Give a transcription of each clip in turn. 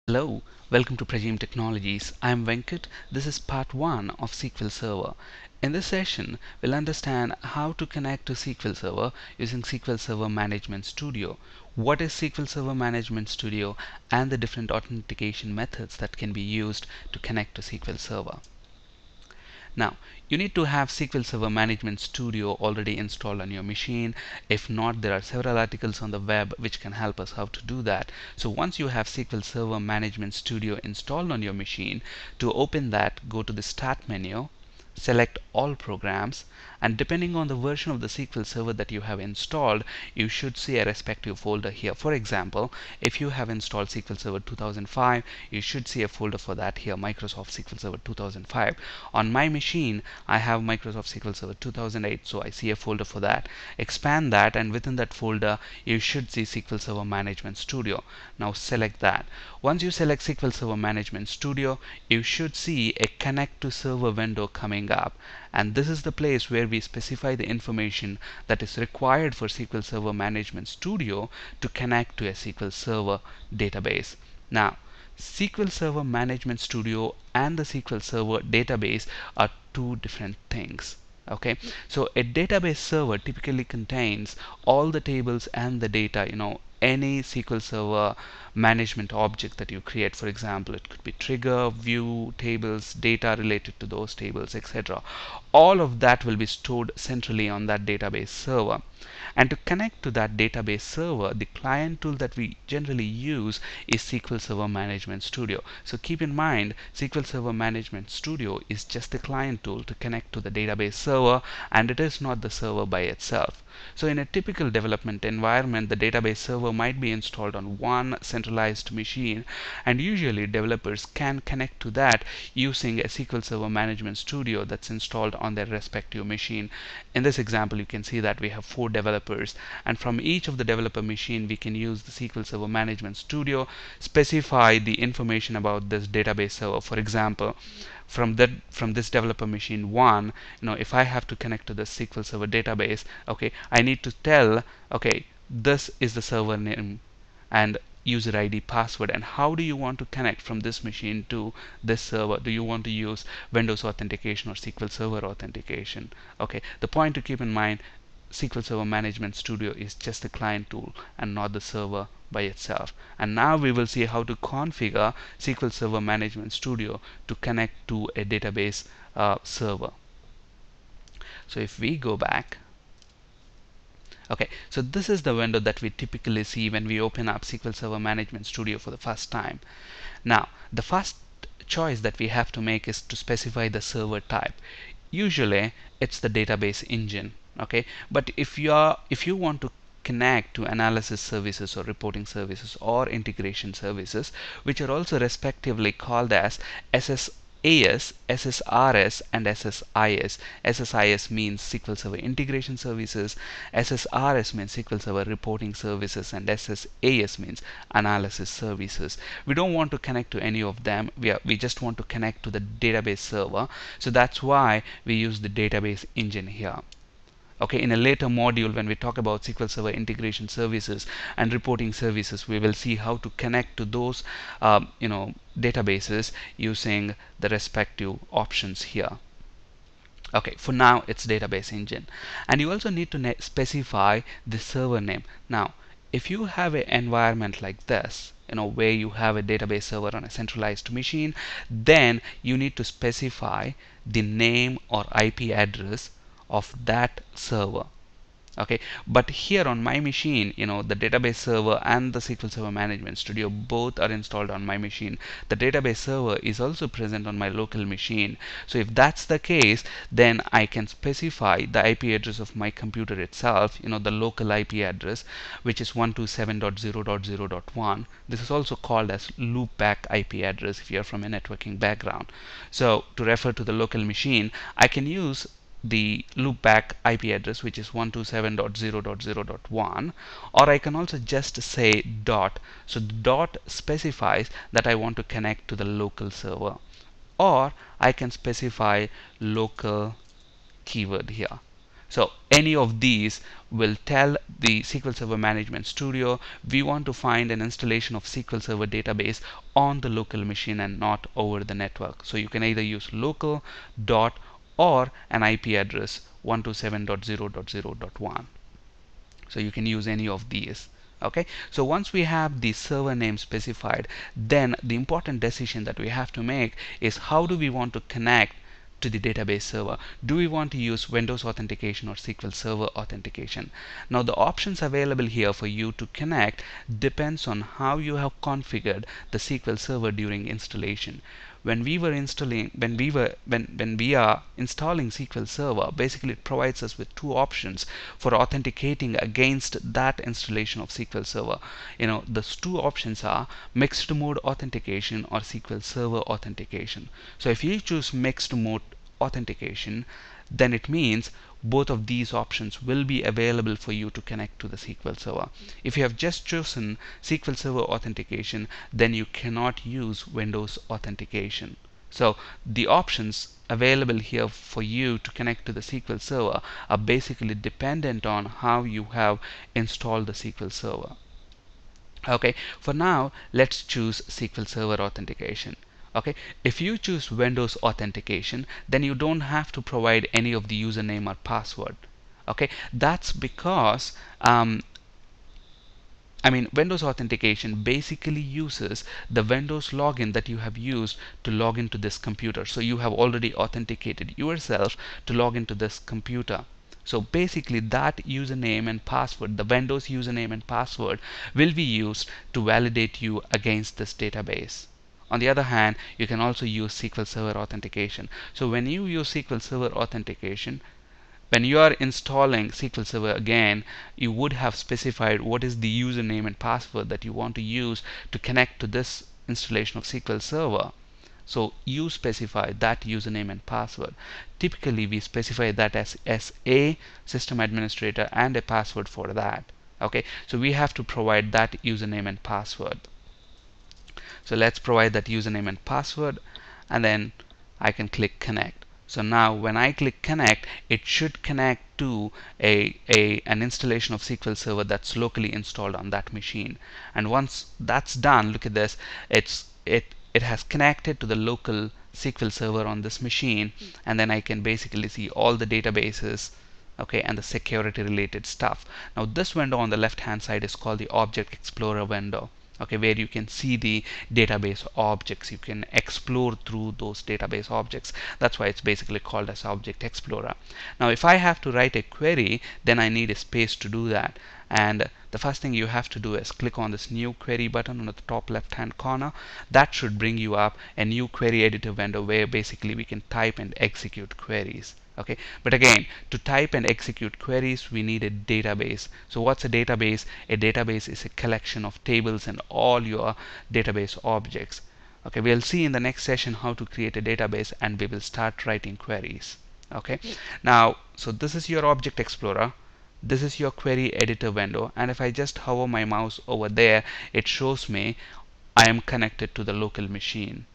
Hello, welcome to Prajim Technologies. I'm Venkat. This is part 1 of SQL Server. In this session, we'll understand how to connect to SQL Server using SQL Server Management Studio. What is SQL Server Management Studio and the different authentication methods that can be used to connect to SQL Server. Now, you need to have SQL Server Management Studio already installed on your machine. If not, there are several articles on the web which can help us how to do that. So once you have SQL Server Management Studio installed on your machine, to open that, go to the Start menu, select All Programs, and depending on the version of the SQL Server that you have installed, you should see a respective folder here. For example, if you have installed SQL Server 2005, you should see a folder for that here, Microsoft SQL Server 2005. On my machine, I have Microsoft SQL Server 2008, so I see a folder for that. Expand that, and within that folder, you should see SQL Server Management Studio. Now select that. Once you select SQL Server Management Studio, you should see a Connect to Server window coming up, and this is the place where we specify the information that is required for SQL Server Management Studio to connect to a SQL Server database. Now, SQL Server Management Studio and the SQL Server database are two different things. Okay, so a database server typically contains all the tables and the data, any SQL Server management object that you create. For example, it could be trigger, view, tables, data related to those tables, etc. All of that will be stored centrally on that database server. And to connect to that database server, the client tool that we generally use is SQL Server Management Studio. So keep in mind, SQL Server Management Studio is just the client tool to connect to the database server, and it is not the server by itself. So in a typical development environment, the database server might be installed on one centralized machine, and usually developers can connect to that using a SQL Server Management Studio that's installed on their respective machine. In this example, you can see that we have 4 developers, and from each of the developer machine we can use the SQL Server Management Studio, specify the information about this database server. For example, from this developer machine 1, if I have to connect to the SQL Server database, okay, I need to tell, okay, this is the server name and user ID, password, and how do you want to connect from this machine to this server. Do you want to use Windows authentication or SQL Server authentication? Okay, the point to keep in mind, SQL Server Management Studio is just a client tool and not the server by itself. And now we will see how to configure SQL Server Management Studio to connect to a database server. So if we go back, okay, so this is the window that we typically see when we open up SQL Server Management Studio for the first time. Now, the first choice that we have to make is to specify the server type. Usually, it's the database engine. Okay, but if you want to connect to analysis services or reporting services or integration services, which are also respectively called as SSAS, SSRS, and SSIS. SSIS means SQL Server Integration Services, SSRS means SQL Server Reporting Services, and SSAS means Analysis Services. We don't want to connect to any of them. We just want to connect to the database server. So that's why we use the database engine here. Okay, in a later module when we talk about SQL Server Integration Services and Reporting Services, we will see how to connect to those databases using the respective options here. Okay, for now it's database engine, and you also need to specify the server name. Now, if you have an environment like this, where you have a database server on a centralized machine, then you need to specify the name or IP address of that server. Okay, but here on my machine, the database server and the SQL Server Management Studio both are installed on my machine. The database server is also present on my local machine. So if that's the case, then I can specify the IP address of my computer itself, the local IP address, which is 127.0.0.1. This is also called as loopback IP address if you're from a networking background. So to refer to the local machine, I can use the loopback IP address, which is 127.0.0.1, or I can also just say dot. So the dot specifies that I want to connect to the local server, or I can specify local keyword here. So any of these will tell the SQL Server Management Studio we want to find an installation of SQL Server database on the local machine and not over the network. So you can either use local dot or an IP address 127.0.0.1. So you can use any of these. Okay, so once we have the server name specified, then the important decision that we have to make is how do we want to connect to the database server. Do we want to use Windows authentication or SQL Server authentication? Now the options available here for you to connect depends on how you have configured the SQL Server during installation. When we are installing SQL Server, basically it provides us with two options for authenticating against that installation of SQL Server. Those two options are mixed mode authentication or SQL Server authentication. So if you choose mixed mode authentication, then it means both of these options will be available for you to connect to the SQL Server. If you have just chosen SQL Server authentication, then you cannot use Windows authentication. So the options available here for you to connect to the SQL Server are basically dependent on how you have installed the SQL Server. Okay, for now let's choose SQL Server authentication. Okay, if you choose Windows authentication, then you don't have to provide any of the username or password. Okay, that's because Windows authentication basically uses the Windows login that you have used to log into this computer. So you have already authenticated yourself to log into this computer. So basically that username and password, the Windows username and password, will be used to validate you against this database. On the other hand, you can also use SQL Server authentication. So when you use SQL Server authentication, when you are installing SQL Server again, you would have specified what is the username and password that you want to use to connect to this installation of SQL Server. So you specify that username and password. Typically we specify that as a system administrator and a password for that. Okay, so we have to provide that username and password. So let's provide that username and password, and then I can click connect. So now when I click connect, it should connect to an installation of SQL Server that's locally installed on that machine. And once that's done, look at this, it has connected to the local SQL Server on this machine, and then I can basically see all the databases, okay, and the security related stuff. Now this window on the left hand side is called the Object Explorer window. Okay, where you can see the database objects, you can explore through those database objects. That's why it's basically called as Object Explorer. Now if I have to write a query, then I need a space to do that, and the first thing you have to do is click on this new query button on the top left hand corner. That should bring you up a new query editor window where basically we can type and execute queries. Okay, but again, to type and execute queries we need a database. So what's a database? A database is a collection of tables and all your database objects. Okay, we'll see in the next session how to create a database, and we will start writing queries. Okay, now so this is your Object Explorer, this is your query editor window, and if I just hover my mouse over there, it shows me I am connected to the local machine.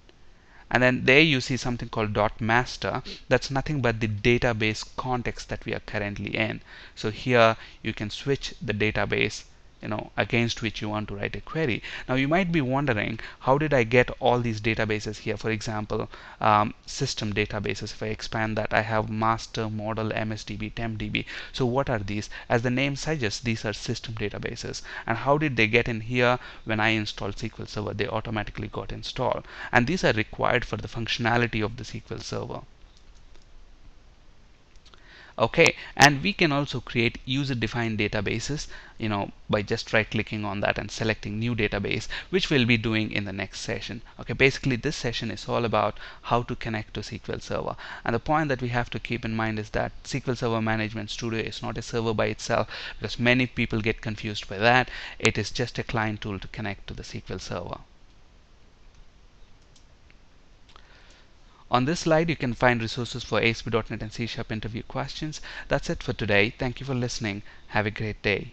And then there you see something called .master. That's nothing but the database context that we are currently in. So here you can switch the database against which you want to write a query. Now you might be wondering, how did I get all these databases here? For example, system databases. If I expand that, I have master, model, MSDB, TempDB. So what are these? As the name suggests, these are system databases. And how did they get in here? When I installed SQL Server, they automatically got installed, and these are required for the functionality of the SQL Server. Okay, and we can also create user-defined databases by just right clicking on that and selecting new database, which we'll be doing in the next session. Okay, basically this session is all about how to connect to SQL Server, and the point that we have to keep in mind is that SQL Server Management Studio is not a server by itself, because many people get confused by that. It is just a client tool to connect to the SQL Server. On this slide you can find resources for ASP.NET and C# interview questions. That's it for today. Thank you for listening. Have a great day.